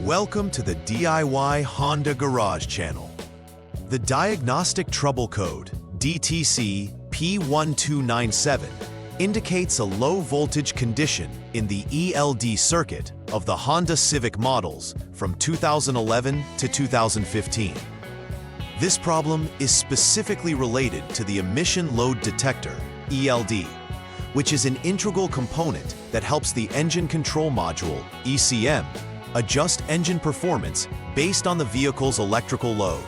Welcome to the DIY Honda Garage channel. The diagnostic trouble code, DTC P1297, indicates a low voltage condition in the ELD circuit of the Honda Civic models from 2011 to 2015. This problem is specifically related to the emission load detector, ELD, which is an integral component that helps the engine control module, ECM, adjust engine performance based on the vehicle's electrical load.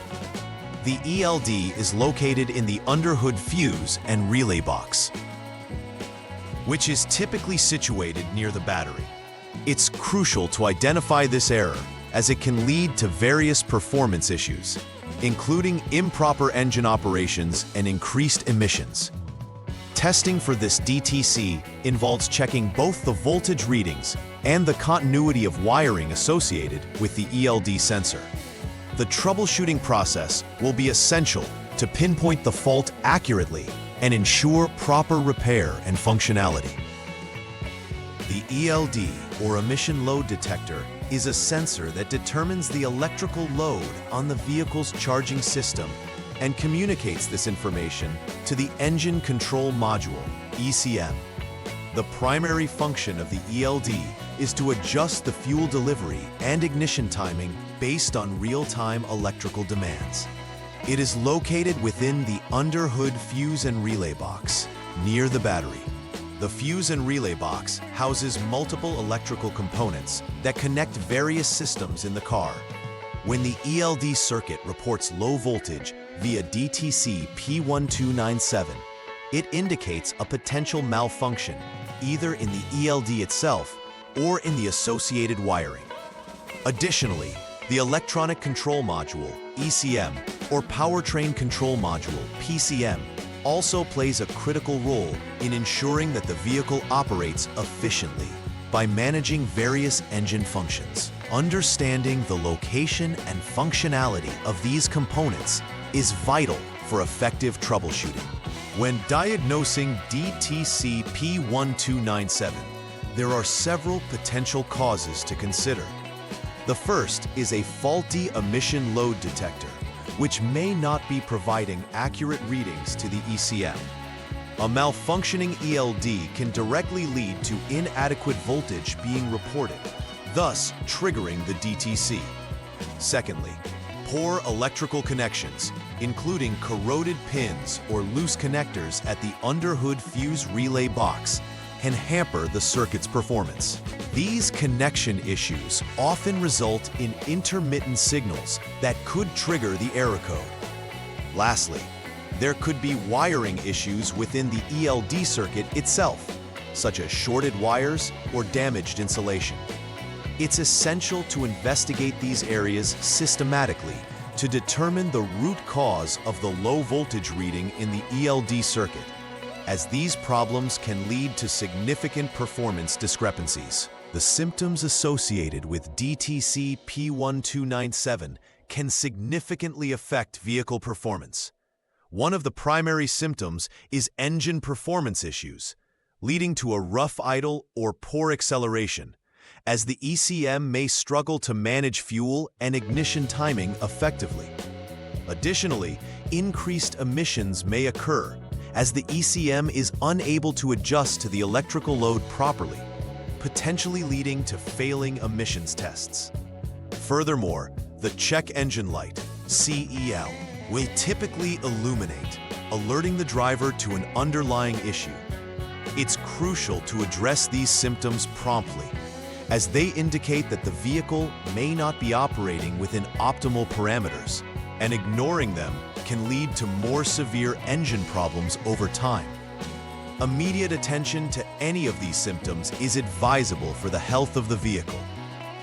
The ELD is located in the underhood fuse and relay box, which is typically situated near the battery. It's crucial to identify this error as it can lead to various performance issues, including improper engine operations and increased emissions. Testing for this DTC involves checking both the voltage readings and the continuity of wiring associated with the ELD sensor. The troubleshooting process will be essential to pinpoint the fault accurately and ensure proper repair and functionality. The ELD, or emission load detector, is a sensor that determines the electrical load on the vehicle's charging system and communicates this information to the engine control module, ECM. The primary function of the ELD is to adjust the fuel delivery and ignition timing based on real-time electrical demands. It is located within the underhood fuse and relay box, near the battery. The fuse and relay box houses multiple electrical components that connect various systems in the car. When the ELD circuit reports low voltage via DTC P1297, it indicates a potential malfunction either in the ELD itself or in the associated wiring. Additionally, the electronic control module, ECM, or powertrain control module, PCM, also plays a critical role in ensuring that the vehicle operates efficiently by managing various engine functions. Understanding the location and functionality of these components is vital for effective troubleshooting. When diagnosing DTC P1297, there are several potential causes to consider. The first is a faulty emission load detector, which may not be providing accurate readings to the ECM. A malfunctioning ELD can directly lead to inadequate voltage being reported, thus triggering the DTC. Secondly, poor electrical connections, including corroded pins or loose connectors at the underhood fuse relay box, can hamper the circuit's performance. These connection issues often result in intermittent signals that could trigger the error code. Lastly, there could be wiring issues within the ELD circuit itself, such as shorted wires or damaged insulation. It's essential to investigate these areas systematically to determine the root cause of the low voltage reading in the ELD circuit, as these problems can lead to significant performance discrepancies. The symptoms associated with DTC P1297 can significantly affect vehicle performance. One of the primary symptoms is engine performance issues, leading to a rough idle or poor acceleration, as the ECM may struggle to manage fuel and ignition timing effectively. Additionally, increased emissions may occur, as the ECM is unable to adjust to the electrical load properly, potentially leading to failing emissions tests. Furthermore, the check engine light, CEL, will typically illuminate, alerting the driver to an underlying issue. It's crucial to address these symptoms promptly, as they indicate that the vehicle may not be operating within optimal parameters, and ignoring them can lead to more severe engine problems over time. Immediate attention to any of these symptoms is advisable for the health of the vehicle.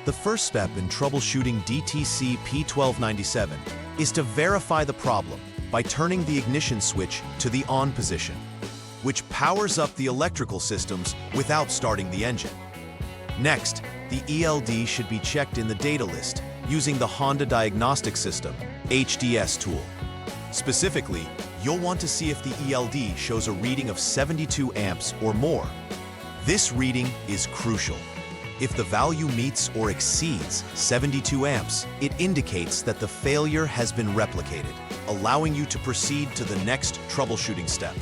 The first step in troubleshooting DTC P1297 is to verify the problem by turning the ignition switch to the on position, which powers up the electrical systems without starting the engine. Next, the ELD should be checked in the data list using the Honda Diagnostics System, HDS tool. Specifically, you'll want to see if the ELD shows a reading of 72 amps or more. This reading is crucial. If the value meets or exceeds 72 amps, it indicates that the failure has been replicated, allowing you to proceed to the next troubleshooting step.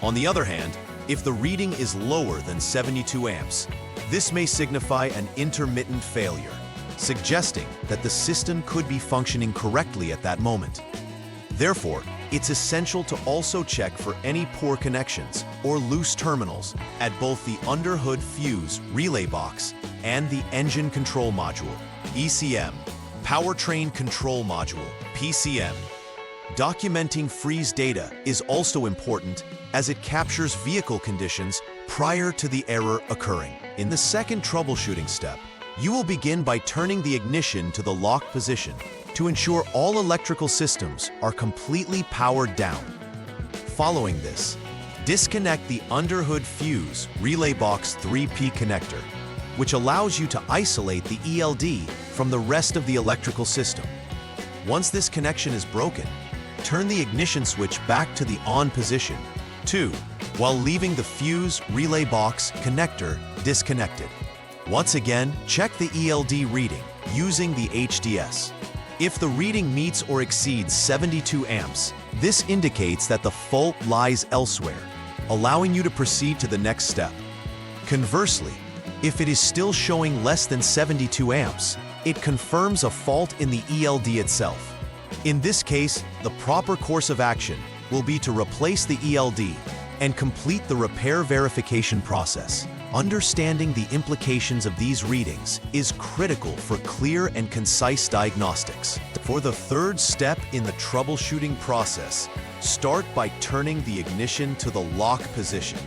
On the other hand, if the reading is lower than 72 amps, this may signify an intermittent failure, suggesting that the system could be functioning correctly at that moment. Therefore, it's essential to also check for any poor connections or loose terminals at both the underhood fuse relay box and the engine control module, ECM, powertrain control module, PCM. Documenting freeze data is also important as it captures vehicle conditions prior to the error occurring. In the second troubleshooting step, you will begin by turning the ignition to the lock position to ensure all electrical systems are completely powered down. Following this, disconnect the underhood fuse relay box 3P connector, which allows you to isolate the ELD from the rest of the electrical system. Once this connection is broken, turn the ignition switch back to the on position, too, while leaving the fuse relay box connector disconnected. Once again, check the ELD reading using the HDS. If the reading meets or exceeds 72 amps, this indicates that the fault lies elsewhere, allowing you to proceed to the next step. Conversely, if it is still showing less than 72 amps, it confirms a fault in the ELD itself. In this case, the proper course of action will be to replace the ELD and complete the repair verification process. Understanding the implications of these readings is critical for clear and concise diagnostics. For the third step in the troubleshooting process, start by turning the ignition to the lock position.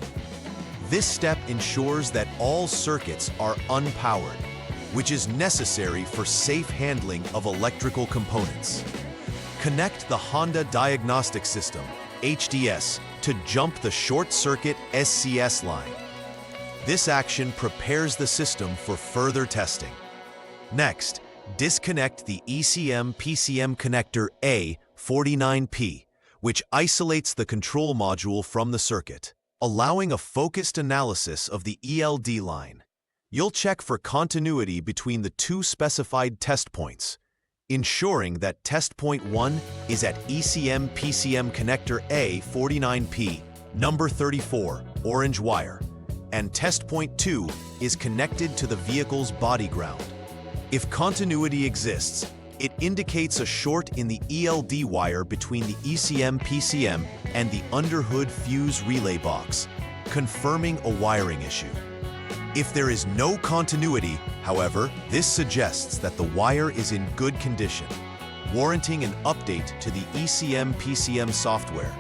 This step ensures that all circuits are unpowered, which is necessary for safe handling of electrical components. Connect the Honda Diagnostics System, HDS, to jump the short circuit SCS line. This action prepares the system for further testing. Next, disconnect the ECM-PCM connector A49P, which isolates the control module from the circuit, allowing a focused analysis of the ELD line. You'll check for continuity between the two specified test points, ensuring that test point 1 is at ECM-PCM connector A49P, number 34, orange wire, and test point 2 is connected to the vehicle's body ground. If continuity exists, it indicates a short in the ELD wire between the ECM-PCM and the underhood fuse relay box, confirming a wiring issue. If there is no continuity, however, this suggests that the wire is in good condition, warranting an update to the ECM-PCM software,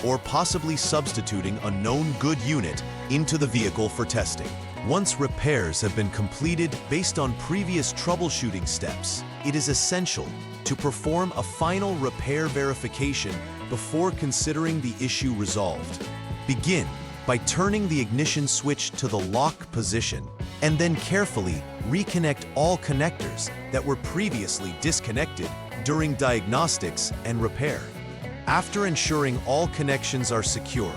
or possibly substituting a known good unit into the vehicle for testing. Once repairs have been completed based on previous troubleshooting steps, it is essential to perform a final repair verification before considering the issue resolved. Begin by turning the ignition switch to the lock position and then carefully reconnect all connectors that were previously disconnected during diagnostics and repair. After ensuring all connections are secure,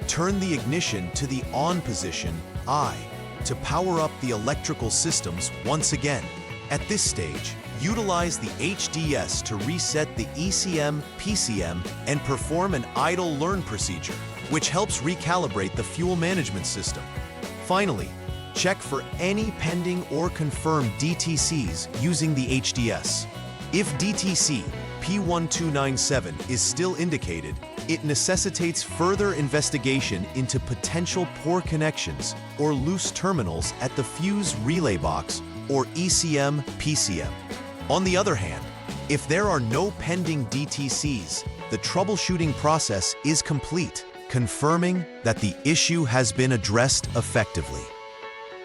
turn the ignition to the on position, I, to power up the electrical systems once again. At this stage, utilize the HDS to reset the ECM-PCM and perform an idle learn procedure, which helps recalibrate the fuel management system. Finally, check for any pending or confirmed DTCs using the HDS. If DTC P1297 is still indicated, it necessitates further investigation into potential poor connections or loose terminals at the fuse relay box or ECM-PCM. On the other hand, if there are no pending DTCs, the troubleshooting process is complete, confirming that the issue has been addressed effectively.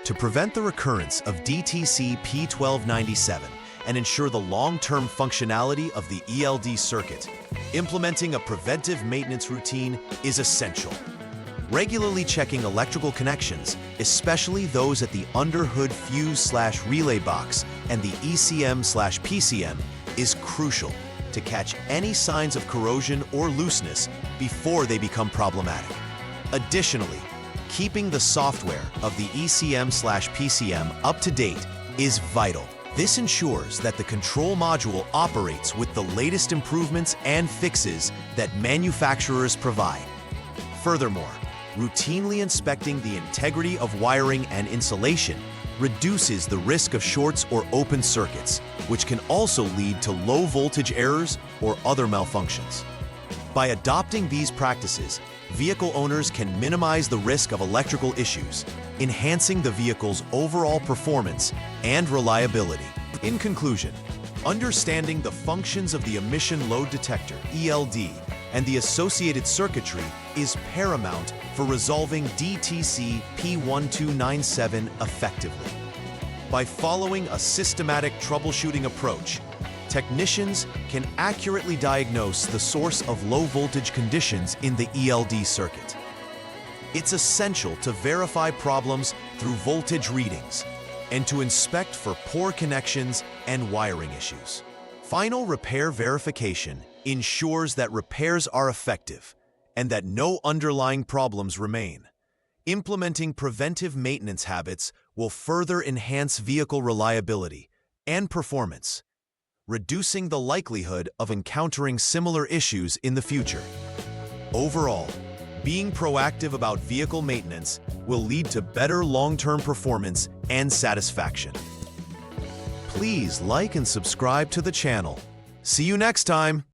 To prevent the recurrence of DTC P1297 and ensure the long-term functionality of the ELD circuit, implementing a preventive maintenance routine is essential. Regularly checking electrical connections, especially those at the underhood fuse/relay box and the ECM/PCM, is crucial to catch any signs of corrosion or looseness before they become problematic. Additionally, Keeping the software of the ECM/PCM up to date is vital. This ensures that the control module operates with the latest improvements and fixes that manufacturers provide. Furthermore, routinely inspecting the integrity of wiring and insulation reduces the risk of shorts or open circuits, which can also lead to low voltage errors or other malfunctions. By adopting these practices, vehicle owners can minimize the risk of electrical issues, enhancing the vehicle's overall performance and reliability. In conclusion, understanding the functions of the emission load detector, ELD, and the associated circuitry is paramount for resolving DTC P1297 effectively. By following a systematic troubleshooting approach, technicians can accurately diagnose the source of low-voltage conditions in the ELD circuit. It's essential to verify problems through voltage readings and to inspect for poor connections and wiring issues. Final repair verification ensures that repairs are effective and that no underlying problems remain. Implementing preventive maintenance habits will further enhance vehicle reliability and performance, reducing the likelihood of encountering similar issues in the future. Overall, being proactive about vehicle maintenance will lead to better long-term performance and satisfaction. Please like and subscribe to the channel. See you next time!